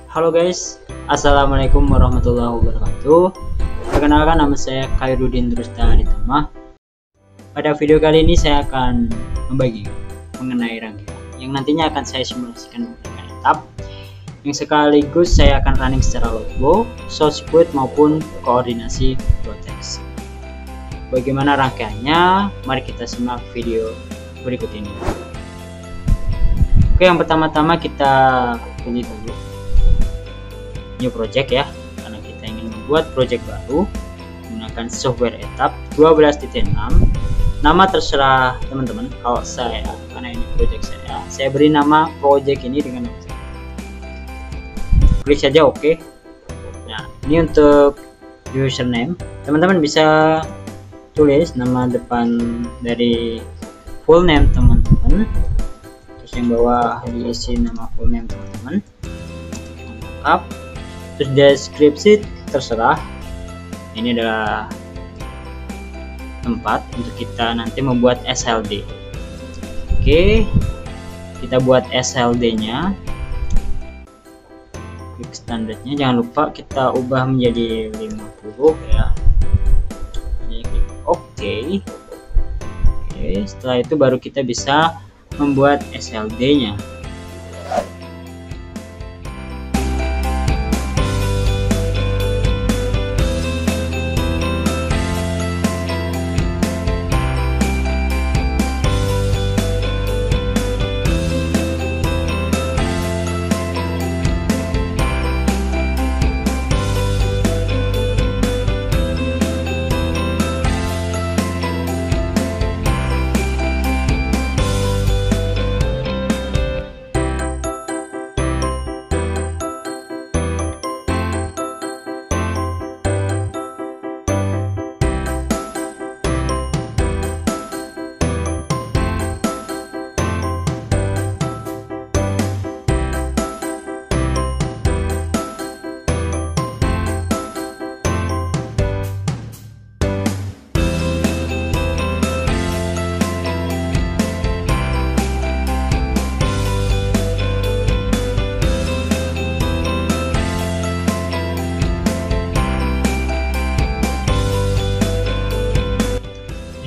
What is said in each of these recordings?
Halo guys, assalamualaikum warahmatullahi wabarakatuh. Perkenalkan, nama saya Khairuddin Drusda Aritama. Pada video kali ini saya akan membagi mengenai rangkaian yang nantinya akan saya simulasikan menggunakan etap, yang sekaligus saya akan running secara logo, source code maupun koordinasi proteksi. Bagaimana rangkaiannya? Mari kita simak video berikut ini. Oke, yang pertama-tama kita pilih dulu new project ya, karena kita ingin membuat project baru menggunakan software etap 12.6. Nama terserah teman-teman. Kalau saya, karena ini project saya beri nama project ini dengan nama saya. Klik saja oke. Nah, ini untuk username, teman-teman bisa tulis nama depan dari full name teman-teman, terus yang bawah diisi nama full name teman-teman, lengkap. Terus deskripsi terserah. Ini adalah tempat untuk kita nanti membuat SLD. Oke, kita buat SLD nya. Klik standarnya, jangan lupa kita ubah menjadi 50 ya. Ini klik oke. Setelah itu baru kita bisa membuat SLD nya.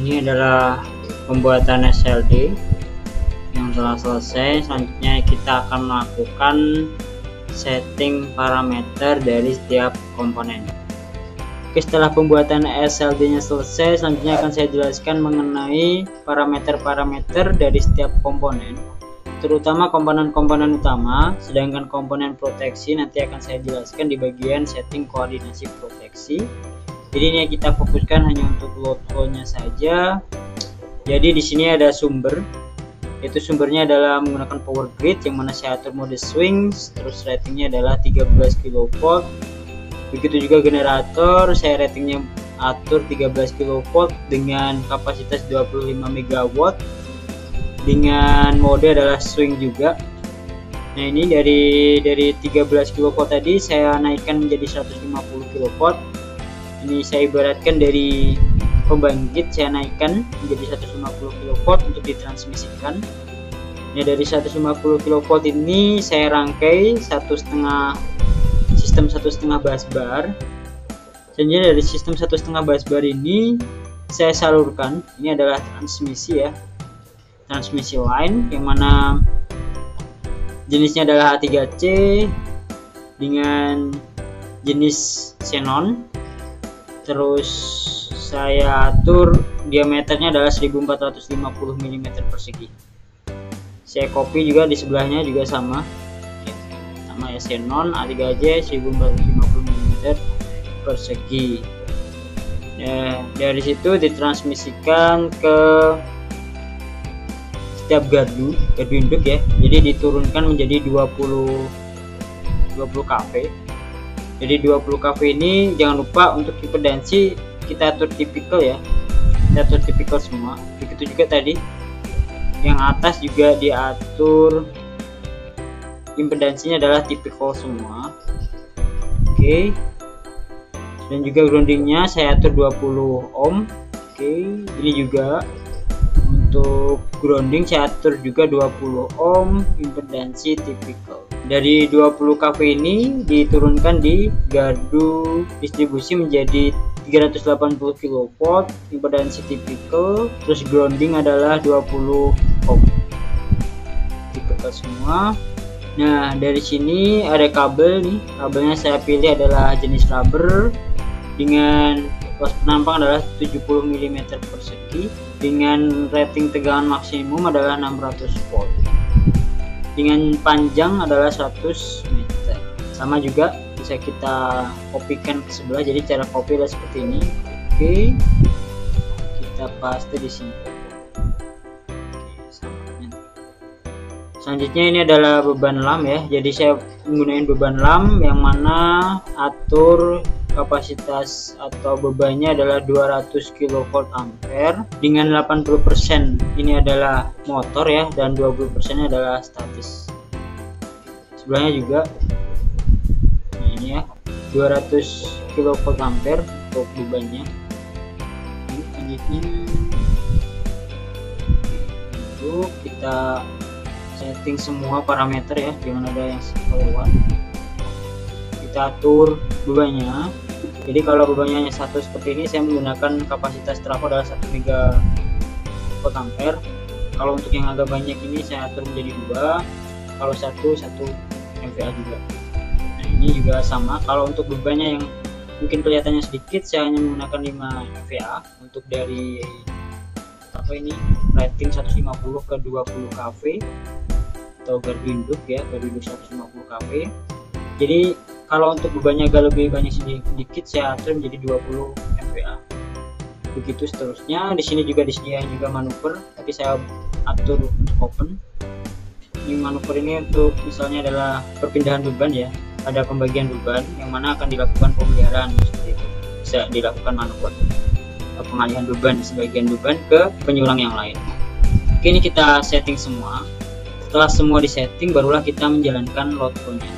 Ini adalah pembuatan SLD yang telah selesai. Selanjutnya kita akan melakukan setting parameter dari setiap komponen. Oke, setelah pembuatan SLD nya selesai, selanjutnya akan saya jelaskan mengenai parameter-parameter dari setiap komponen, terutama komponen-komponen utama, sedangkan komponen proteksi nanti akan saya jelaskan di bagian setting koordinasi proteksi. Jadi ini kita fokuskan hanya untuk load flow-nya saja. Jadi di sini ada sumber, yaitu sumbernya adalah menggunakan power grid yang mana saya atur mode swing, terus ratingnya adalah 13 kV. Begitu juga generator, saya ratingnya atur 13 kV dengan kapasitas 25 MW dengan mode adalah swing juga. Nah, ini dari 13 kV tadi saya naikkan menjadi 150 kV. Ini saya ibaratkan dari pembangkit, saya naikkan menjadi 150 kV untuk ditransmisikan. Ya, dari 150 kV ini saya rangkai sistem 1,5 busbar. Selanjutnya dari sistem 1,5 busbar ini saya salurkan. Ini adalah transmisi ya, transmisi line yang mana jenisnya adalah A3C dengan jenis xenon. Terus saya atur diameternya adalah 1450 mm persegi. Saya copy juga di sebelahnya juga sama ya, xenon A3C 1450 mm persegi. Ya, dari situ ditransmisikan ke setiap gardu induk ya. Jadi diturunkan menjadi 20 kV. Jadi 20 kV ini jangan lupa untuk impedansi kita atur tipikal ya, kita atur tipikal semua. Begitu juga tadi yang atas juga diatur impedansinya adalah tipikal semua. Oke, dan juga groundingnya saya atur 20 ohm. Oke, ini juga untuk grounding saya atur juga 20 ohm impedansi tipikal. Dari 20 kV ini diturunkan di gardu distribusi menjadi 380 kV, impedansi tipikal, terus grounding adalah 20 ohm. Tipikal semua. Nah, dari sini ada kabel nih. Kabelnya saya pilih adalah jenis rubber dengan luas penampang adalah 70 mm persegi dengan rating tegangan maksimum adalah 600 volt. Dengan panjang adalah 100 meter. Sama juga bisa kita kopikan ke sebelah. Jadi cara copy adalah seperti ini. Oke, kita paste di sini. Selanjutnya ini adalah beban lam ya. Jadi saya menggunakan beban lam yang mana atur kapasitas atau bebannya adalah 200 kV ampere dengan 80% ini adalah motor ya, dan 20% adalah statis. Sebelahnya juga ini ya, 200 kV ampere untuk bebannya. Selanjutnya untuk kita setting semua parameter ya, jangan ada yang kelewat. Kita atur bebannya. Jadi kalau bebannya hanya satu seperti ini, saya menggunakan kapasitas trafo adalah 1 mega volt ampere. Kalau untuk yang agak banyak ini saya atur menjadi 2, kalau 1 MVA juga. Nah, ini juga sama. Kalau untuk bebannya yang mungkin kelihatannya sedikit, saya hanya menggunakan 5 MVA untuk dari rating 150 ke 20 kV atau gardu induk ya, gardu induk 150 kV. Jadi kalau untuk bebannya agak lebih banyak sedikit, saya atur menjadi 20 MVA. Begitu seterusnya. Di sini juga disediakan juga manuver, tapi saya atur untuk open. Ini manuver ini untuk misalnya adalah perpindahan beban ya. Ada pembagian beban yang mana akan dilakukan pemeliharaan seperti itu. Bisa dilakukan manuver pengalihan beban, sebagian beban ke penyulang yang lain. Oke, ini kita setting semua. Setelah semua disetting, barulah kita menjalankan load flow-nya.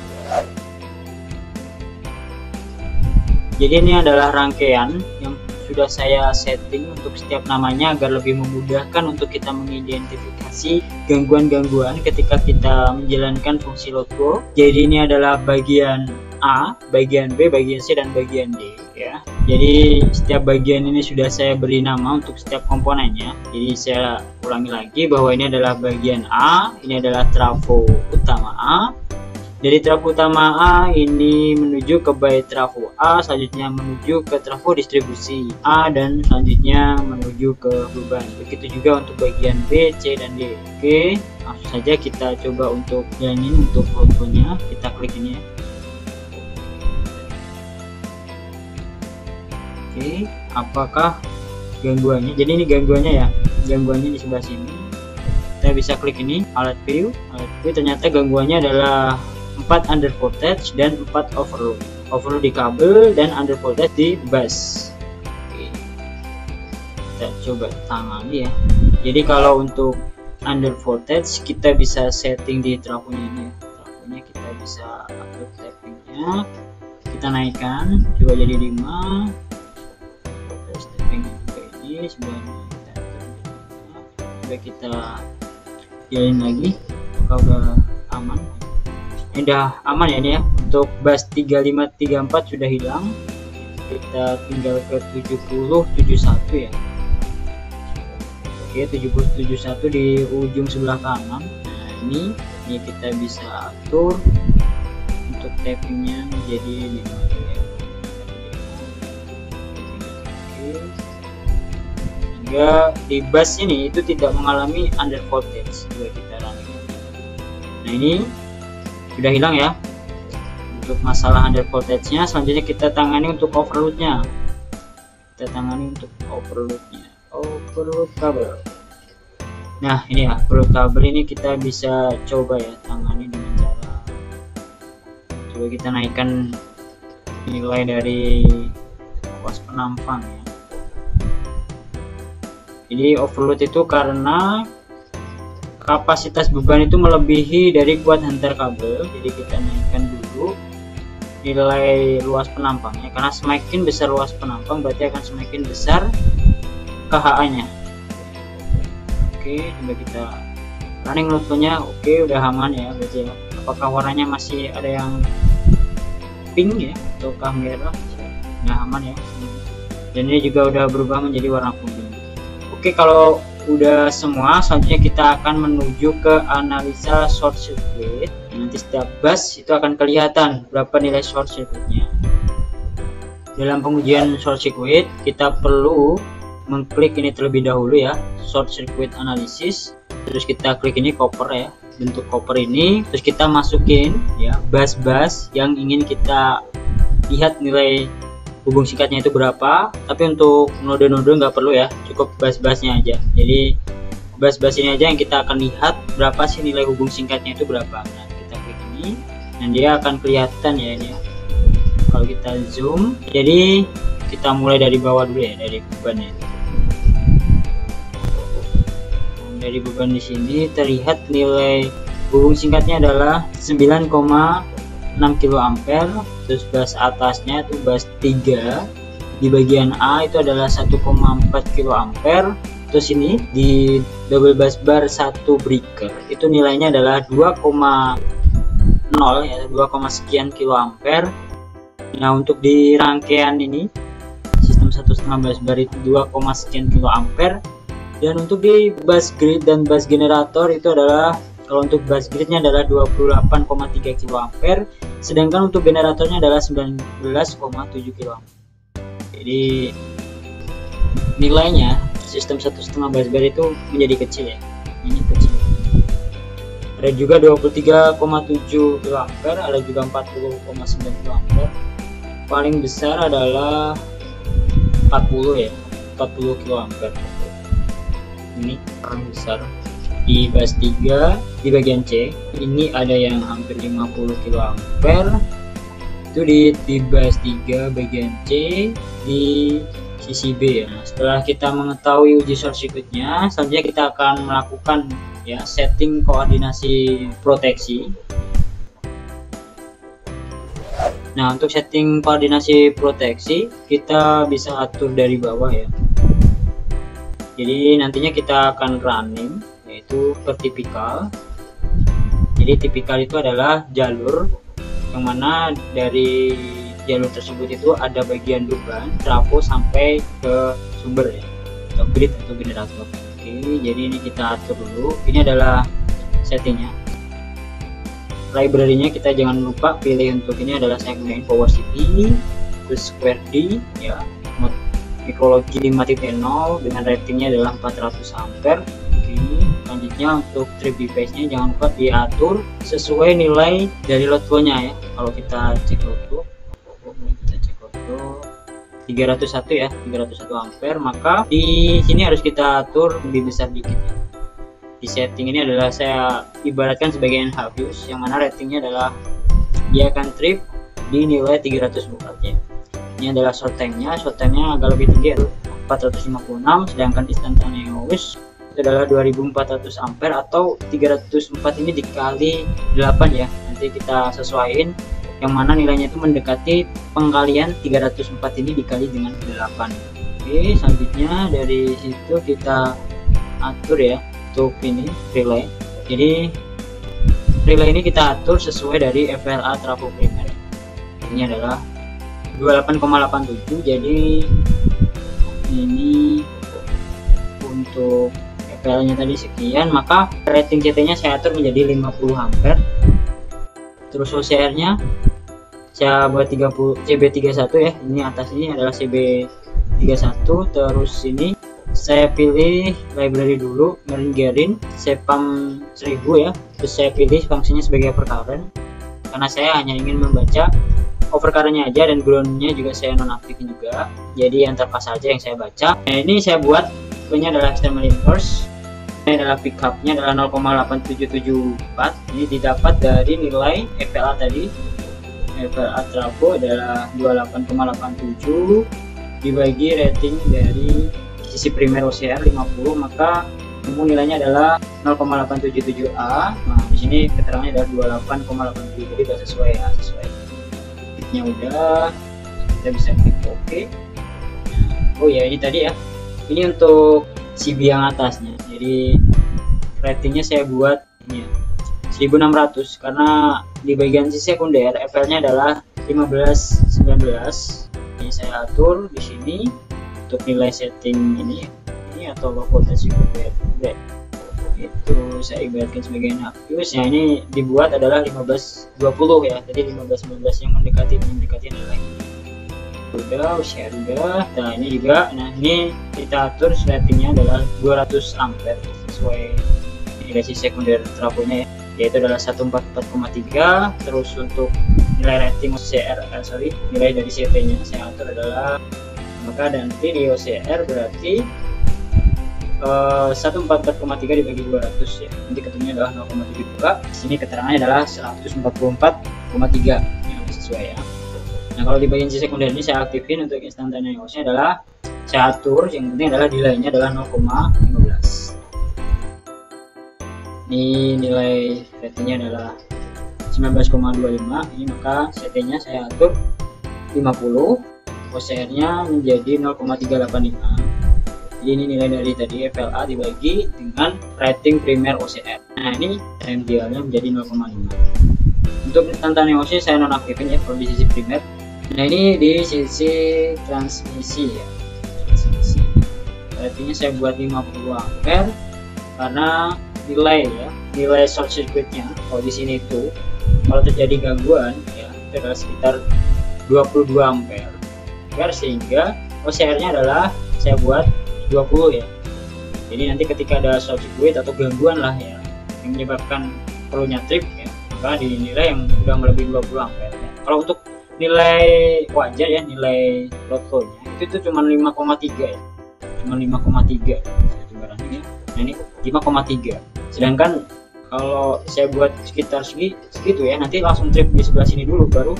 Jadi ini adalah rangkaian yang sudah saya setting untuk setiap namanya agar lebih memudahkan untuk kita mengidentifikasi gangguan-gangguan ketika kita menjalankan fungsi load flow. Jadi ini adalah bagian A, bagian B, bagian C, dan bagian D ya. Jadi setiap bagian ini sudah saya beri nama untuk setiap komponennya. Jadi saya ulangi lagi bahwa ini adalah bagian A, ini adalah trafo utama A. Dari trafo utama A ini menuju ke by trafo A, selanjutnya menuju ke trafo distribusi A, dan selanjutnya menuju ke beban. Begitu juga untuk bagian B, C, dan D. Oke, langsung saja kita coba untuk jalanin untuk load flow-nya. Kita klik ini ya. Oke, apakah gangguannya? Jadi ini gangguannya ya, gangguannya di sebelah sini. Kita bisa klik ini, alat view. Ternyata gangguannya adalah 4 under voltage dan 4 overload. Overload di kabel dan under voltage di bus. Oke, kita coba tangani ya. Jadi kalau untuk under voltage kita bisa setting di trafonya ini. Trafonya kita bisa atur tappingnya, kita naikkan coba jadi 5. Terus tappingnya juga ini sebelahnya kita atur jadi 5. Coba kita jalin lagi. Apakah udah aman? Ini udah aman ya ini ya. Untuk bus 3534 sudah hilang. Kita tinggal ke 7071 ya. Oke, 7071 di ujung sebelah kanan. Nah, ini kita bisa atur untuk tappingnya menjadi 5 ya. Sehingga di bus ini itu tidak mengalami under voltage. Coba kita running. Nah, ini sudah hilang ya untuk masalah under voltage nya. Selanjutnya kita tangani untuk overload nya. Overload kabel. Nah, ini ya overload kabel ini kita bisa coba ya tangani dengan cara coba kita naikkan nilai dari luas penampang ya. Jadi overload itu karena kapasitas beban itu melebihi dari kuat hantar kabel. Jadi kita naikkan dulu nilai luas penampangnya, karena semakin besar luas penampang berarti akan semakin besar KHA nya. Oke, coba kita running load flow-nya. Oke, udah aman ya berarti ya, apakah warnanya masih ada yang pink ya ataukah merah. Nah, aman ya. Dan ini juga udah berubah menjadi warna kuning. Oke, kalau udah semua, selanjutnya kita akan menuju ke analisa short circuit. Nanti setiap bus itu akan kelihatan berapa nilai short circuitnya. Dalam pengujian short circuit kita perlu mengklik ini terlebih dahulu ya, short circuit analysis. Terus kita klik ini copper ya, bentuk copper ini. Terus kita masukin ya bus-bus yang ingin kita lihat nilai hubung singkatnya itu berapa. Tapi untuk node-node nggak perlu ya, cukup bus-busnya aja. Jadi bus-bus ini aja yang kita akan lihat berapa sih nilai hubung singkatnya itu berapa. Nah, kita klik ini dan dia akan kelihatan ya ini ya. Kalau kita zoom, jadi kita mulai dari bawah dulu ya, dari bebannya. Dari beban di sini terlihat nilai hubung singkatnya adalah 9,6 kilo ampere. Terus bus atasnya itu bus 3 di bagian A itu adalah 1,4 kilo ampere. Terus ini di double bus bar 1 breaker itu nilainya adalah 2,0 ya, 2, sekian kilo ampere. Nah, untuk di rangkaian ini sistem 1,5 bus bar itu 2, sekian kilo ampere. Dan untuk di bus grid dan bus generator itu adalah, kalau untuk bus gridnya adalah 28,3 kilo ampere, sedangkan untuk generatornya adalah 19,7 kilo ampere. Jadi nilainya sistem 1,5 bus bar itu menjadi kecil ya, ini kecil. Ada juga 23,7 kilo ampere, ada juga 40,9 kilo ampere. Paling besar adalah 40 ya, 40 kilo ampere. Ini paling besar. Di bus 3 di bagian C ini ada yang hampir 50 kilo ampere. Itu di bus 3 bagian C di sisi B ya. Nah, setelah kita mengetahui uji short circuitnya, selanjutnya kita akan melakukan ya setting koordinasi proteksi. Nah, untuk setting koordinasi proteksi kita bisa atur dari bawah ya. Jadi nantinya kita akan running yaitu vertikal. Jadi tipikal itu adalah jalur yang mana dari jalur tersebut itu ada bagian beban trafo sampai ke sumber ya, atau grid atau generator. Oke, jadi ini kita atur dulu. Ini adalah settingnya. Library-nya kita jangan lupa pilih, untuk ini adalah saya gunain Power CP, terus Square D ya, Micrology 5.0 dengan ratingnya adalah 400 ampere. Oke, selanjutnya untuk trip device-nya jangan lupa diatur sesuai nilai dari load flow-nya ya. Kalau kita cek load flow, 301 ya, 301 ampere, maka di sini harus kita atur lebih besar dikit ya. Di setting ini adalah saya ibaratkan sebagai NH fuse, yang mana ratingnya adalah dia akan trip di nilai 304 ya. Ini adalah short time-nya agak lebih tinggi, 456, sedangkan instantaneous itu adalah 2400 ampere atau 304 ini dikali 8 ya. Nanti kita sesuaiin yang mana nilainya itu mendekati pengkalian 304 ini dikali dengan 8. Oke, selanjutnya dari situ kita atur ya untuk ini relay. Jadi relay ini kita atur sesuai dari FLA trafo primer. Ini adalah 28,87. Jadi ini untuk FLA nya tadi sekian, maka rating CT nya saya atur menjadi 50 ampere. Terus OCR nya saya buat 30 CB31 ya. Ini atas ini adalah CB31. Terus ini saya pilih library dulu, Marine Garin Sepam 1000 ya. Terus saya pilih fungsinya sebagai overcurrent karena saya hanya ingin membaca overcurrent-nya aja, dan ground-nya juga saya nonaktifin juga. Jadi yang terpas saja yang saya baca. Nah, ini saya buat ini adalah external inverse. Ini adalah pickupnya adalah 0,8774. Ini didapat dari nilai FLA tadi. FLA trafo adalah 28,87 dibagi rating dari sisi primer OCR 50, maka nilainya adalah 0,877A. Nah, di sini keterangannya adalah 28,87, jadi sudah sesuai ya, sesuai. Tipnya udah, kita bisa klik OK. Oh ya, ini tadi ya. Ini untuk CB yang atasnya. Jadi ratingnya saya buat ini ya, 1600 karena di bagian sisi sekunder FL-nya adalah 1519. Ini saya atur di sini untuk nilai setting ini atau low voltage equivalent itu saya ibaratkan sebagai nafus. Nah, ini dibuat adalah 1520 ya, jadi 1519 yang mendekati adalah ini. Udah, usia udah. Nah, ini juga, nah ini kita atur ratingnya adalah 200 ampere sesuai nilai sisi sekunder trafonya ya, yaitu adalah 144,3. Terus untuk nilai rating nilai dari CT nya saya atur adalah, maka nanti di OCR berarti 144,3 dibagi 200 ya, nanti ketemunya adalah 0,72. Sini keterangannya adalah 144,3 yang sesuai ya. Nah, kalau di bagian sisi sekunder ini saya aktifin untuk instantaneous-nya adalah saya atur, yang penting adalah nilainya adalah 0,15. Ini nilai ratingnya adalah 19,25. Ini maka CT-nya saya atur 50, OCR-nya menjadi 0,385. Jadi ini nilai dari tadi FLA dibagi dengan rating primer OCR. Nah, ini remedialnya menjadi 0,5. Untuk instantaneous saya nonaktifin ya kalau di sisi primer. Nah, ini di sisi transmisi ya. Transmisi. Ratingnya saya buat 50 ampere karena nilai short circuitnya kalau di sini itu kalau terjadi gangguan ya itu adalah sekitar 22 ampere. Sehingga OCR-nya adalah saya buat 20 ya. Jadi nanti ketika ada short circuit atau gangguan lah ya yang menyebabkan perlunya trip ya, maka dinilai yang sudah melebihi 20 ampere ya. Kalau untuk nilai wajar ya, nilai load flow-nya itu cuma 5,3 ya. Cuma 5,3. Ya. Nah, ini 5,3. Sedangkan kalau saya buat sekitar segitu ya, nanti langsung trip di sebelah sini dulu baru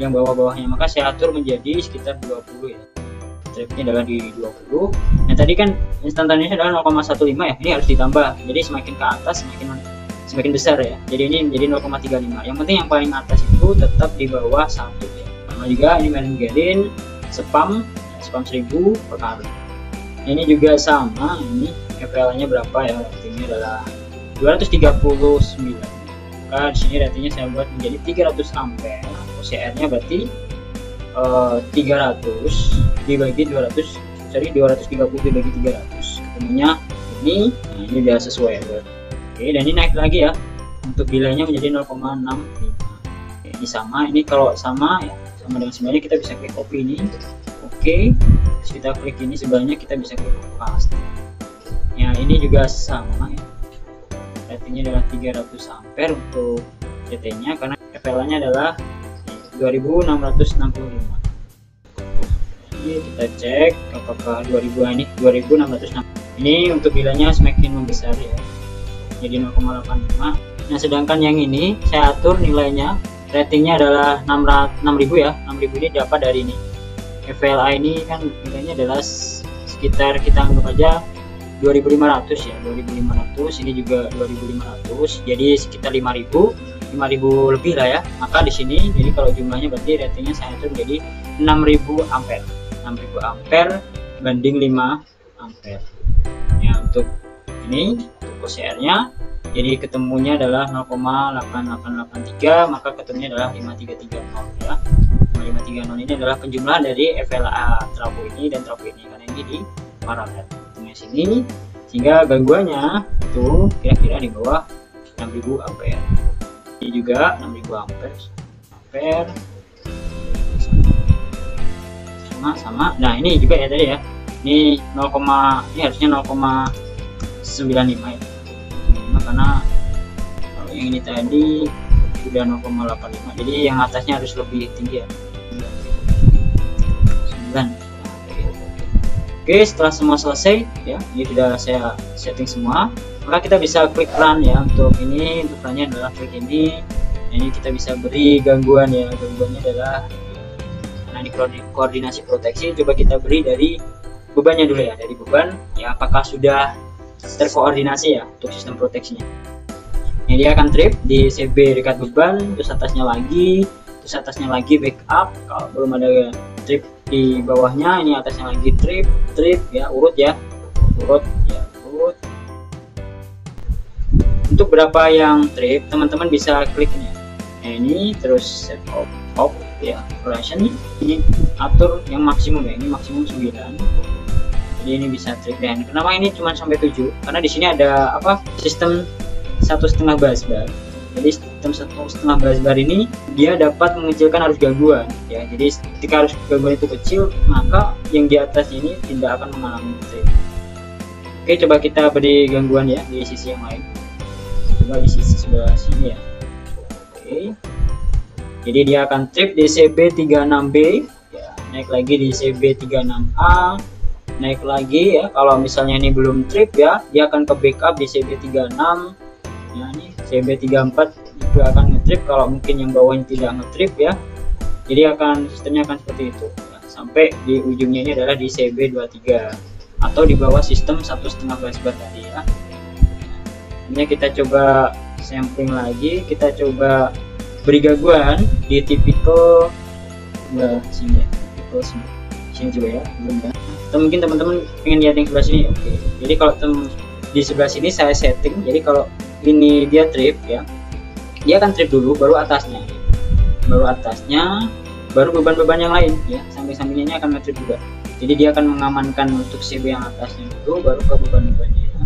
yang bawah-bawahnya, maka saya atur menjadi sekitar 20 ya. Tripnya adalah di 20. Nah, tadi kan instantaneous adalah 0,15 ya, ini harus ditambah, jadi semakin ke atas semakin besar ya, jadi ini menjadi 0,35. Yang penting yang paling atas itu tetap di bawah 1 ya. Sama juga ini Marenghi spam 1000 per kali. Ini juga sama, ini FL nya berapa ya, ratingnya adalah 239. Maka di sini ratingnya saya buat menjadi 300 ampere. OCR nya berarti 300 dibagi 230 dibagi 300, ketemunya ini. Nah, ini udah sesuai ya. Oke, dan ini naik lagi ya untuk delaynya menjadi 0,65. Ini sama, ini kalau sama ya, sama dengan sebelahnya kita bisa klik copy ini. Oke, terus kita klik ini sebelahnya, kita bisa klik paste ya. Ini juga sama ya, ratingnya adalah 300 ampere untuk CT nya karena FL nya adalah 2665. Ini kita cek apakah 2000 ini 2660. Ini untuk nilainya semakin membesar ya, jadi 0,85. Nah, sedangkan yang ini saya atur nilainya, ratingnya adalah 6000 ya. 6000 ini dapat dari ini FLA, ini kan nilainya adalah sekitar, kita anggap aja 2500 ya, 2500. Ini juga 2500, jadi sekitar 5000 lebih lah ya. Maka di sini jadi kalau jumlahnya berarti ratingnya saya atur menjadi 6000 ampere. 6000 ampere banding 5 ampere ya. Untuk ini untuk OCR nya jadi ketemunya adalah 0,8883, maka ketemunya adalah 5330 ya. 5330 ini adalah penjumlahan dari FLA trafo ini dan trafo ini, karena ini di parameter ketemunya sini, sehingga gangguannya itu kira-kira di bawah 6000 ampere. Ini juga 6000 ampere sama. Nah, ini juga ya tadi ya, ini ini harusnya 0,95 ya, karena kalau yang ini tadi sudah 0,85, jadi yang atasnya harus lebih tinggi ya, 9. Oke, setelah semua selesai ya, ini sudah saya setting semua, maka kita bisa klik run ya. Untuk ini, untuk runnya adalah klik ini. Nah, ini kita bisa beri gangguan ya, gangguannya adalah, nah ini koordinasi proteksi, coba kita beri dari bebannya dulu ya, dari beban ya, apakah sudah terkoordinasi ya untuk sistem proteksinya. Ini dia akan trip di CB dekat beban, terus atasnya lagi backup. Kalau belum ada trip di bawahnya, ini atasnya lagi trip ya, urut. untuk berapa yang trip teman-teman bisa klik ini. Nah, ini terus set op ya, operation ini atur yang maksimum ya, ini maksimum 9. Jadi ini bisa trip. Dan kenapa ini cuma sampai 7? Karena di sini ada apa, sistem 1,5 busbar. Jadi sistem 1,5 busbar ini dia dapat mengecilkan arus gangguan ya. Jadi ketika arus gangguan itu kecil, maka yang di atas ini tidak akan mengalami trip. Oke, coba kita beri gangguan ya di sisi yang lain. Coba di sisi sebelah sini ya. Oke, jadi dia akan trip di CB36B ya, naik lagi di CB36A, naik lagi ya. Kalau misalnya ini belum trip ya, dia akan ke backup di CB36 ya. Ini CB34 juga akan ngetrip kalau mungkin yang bawahnya tidak ngetrip ya. Jadi sistemnya akan seperti itu ya, sampai di ujungnya ini adalah di CB23 atau di bawah sistem 1,5 busbar tadi ya. Ini kita coba sampling lagi, kita coba beri gangguan di tipikal sini ya, tipikal sini juga ya, belum ya. Atau mungkin teman-teman pengen lihat yang sebelah sini. Oke, jadi kalau di sebelah sini saya setting, jadi kalau ini dia trip ya, dia akan trip dulu, baru atasnya, baru beban-beban yang lain ya, samping-sampingnya ini akan nge-trip juga. Jadi dia akan mengamankan untuk CB yang atasnya dulu, baru ke beban-bebannya ya.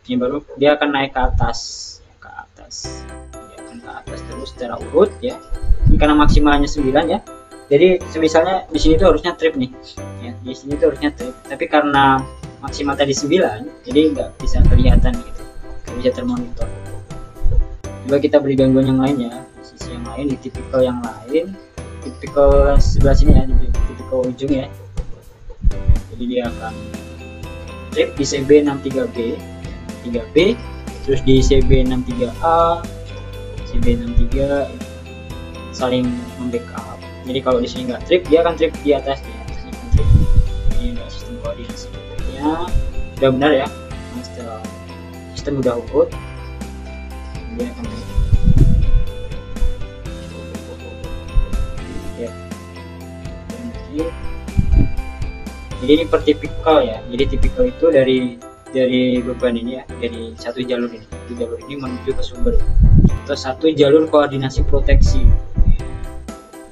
Ini baru dia akan naik ke atas, dia akan ke atas terus secara urut ya. Ini karena maksimalnya 9 ya. Jadi misalnya di sini tuh harusnya trip nih ya, di sini tuh harusnya trip, tapi karena maksimal tadi 9, jadi nggak bisa kelihatan gitu, nggak bisa termonitor. Coba kita beri gangguan yang lain ya, di sisi yang lain, di tipikal yang lain, tipikal sebelah sini ya, di tipikal ujung ya. Jadi dia akan trip di CB63B, 3B, terus di CB63A, CB63 saling membackup. Jadi kalau di sini nggak trip, dia akan trip di atas, akan trip. Ini udah sistem koordinasi ya, sudah benar ya. Setelah sistem udah urut, dia akan trip. Ya. Jadi ini per tipikal ya. Jadi tipikal itu dari beban ini ya, dari satu jalur ini menuju ke sumber atau satu jalur koordinasi proteksi,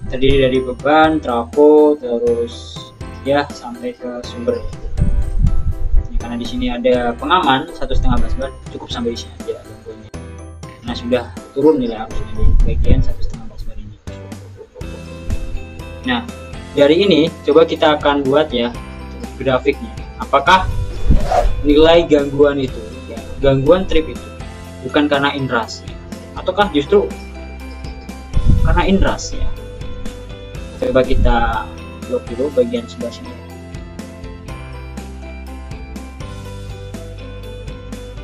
terdiri dari beban, trafo, terus ya sampai ke sumber. Ini karena di sini ada pengaman 1,5 busbar, cukup sampai di sini aja gangguannya. Nah, sudah turun nilai arusnya di bagian 1,5 busbar ini. Nah, dari ini coba kita akan buat ya grafiknya. Apakah nilai gangguan itu ya, gangguan trip itu bukan karena inras ya, ataukah justru karena inras ya? Coba kita blok dulu bagian sebelah sini.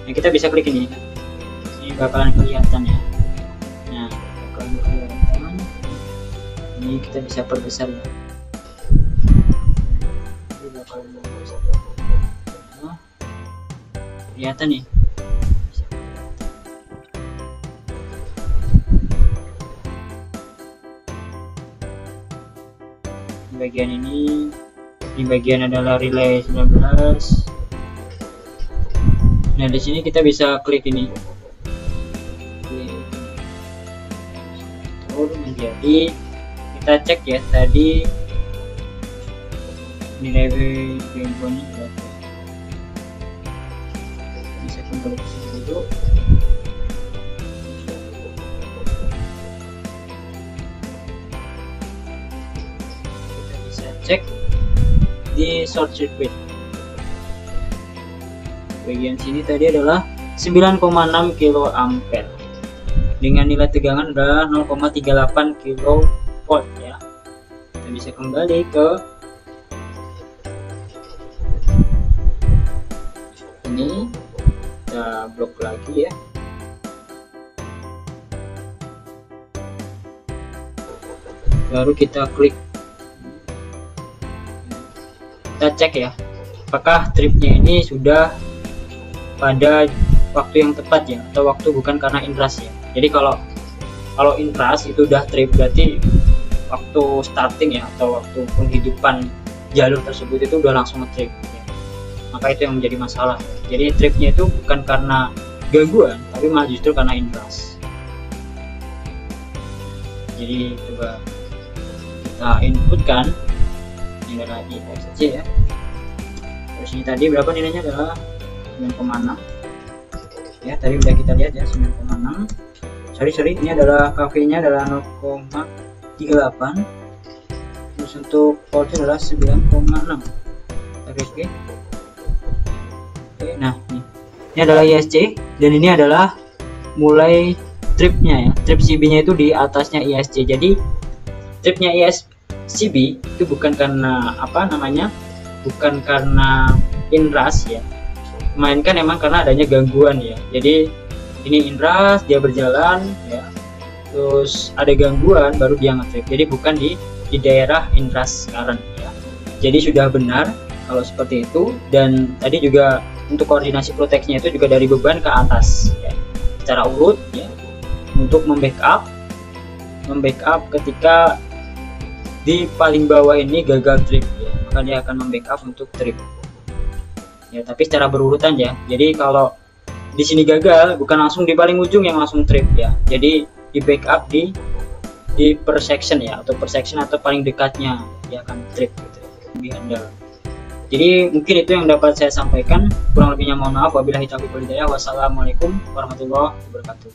Nah, kita bisa klik ini bakalan kelihatan ya. Nah, bakalan kelihatan ini, kita bisa perbesar ya. Ini bakalan perbesar. Nah, kelihatan nih. Bagian ini bagian adalah relay 19. Nah, di sini kita bisa klik ini, menjadi kita cek ya tadi nilai gangguannya berapa. Bisa kembali ke sini dulu. Cek di short circuit bagian sini tadi adalah 9,6 kA dengan nilai tegangan adalah 0,38 kV ya. Kita bisa kembali ke ini, kita blok lagi ya. Baru kita klik, kita cek ya apakah tripnya ini sudah pada waktu yang tepat ya, atau waktu bukan karena inras ya. Jadi kalau inras itu udah trip, berarti waktu starting ya, atau waktu penghidupan jalur tersebut itu udah langsung nge-trip ya. Maka itu yang menjadi masalah. Jadi tripnya itu bukan karena gangguan, tapi malah justru karena inrush. Jadi coba kita inputkan ini adalah ISC ya. Terus ini tadi berapa nilainya, adalah 9,6 ya, tadi udah kita lihat ya, 9,6. sorry ini adalah KV nya adalah 0,38. terus untuk voltnya adalah 9,6. Oke. Nah ini adalah ISC, dan ini adalah mulai tripnya ya, trip CB nya itu di atasnya ISC. Jadi tripnya ISCB itu bukan karena bukan karena inrush ya, melainkan emang karena adanya gangguan ya. Jadi ini inrush, dia berjalan ya, terus ada gangguan baru dia ngetrip. Jadi bukan di daerah inrush current ya. Jadi sudah benar kalau seperti itu. Dan tadi juga untuk koordinasi proteksinya itu juga dari beban ke atas ya, secara urut ya, untuk membackup ketika di paling bawah ini gagal trip ya, maka dia akan membackup untuk trip ya, tapi secara berurutan ya. Jadi kalau di sini gagal, bukan langsung di paling ujung yang langsung trip ya, jadi di backup di per section ya, atau per section atau paling dekatnya dia akan trip gitu, lebih handal. Jadi mungkin itu yang dapat saya sampaikan, kurang lebihnya mohon maaf. Wabillahi taufiq wal hidayah. Wassalamualaikum warahmatullahi wabarakatuh.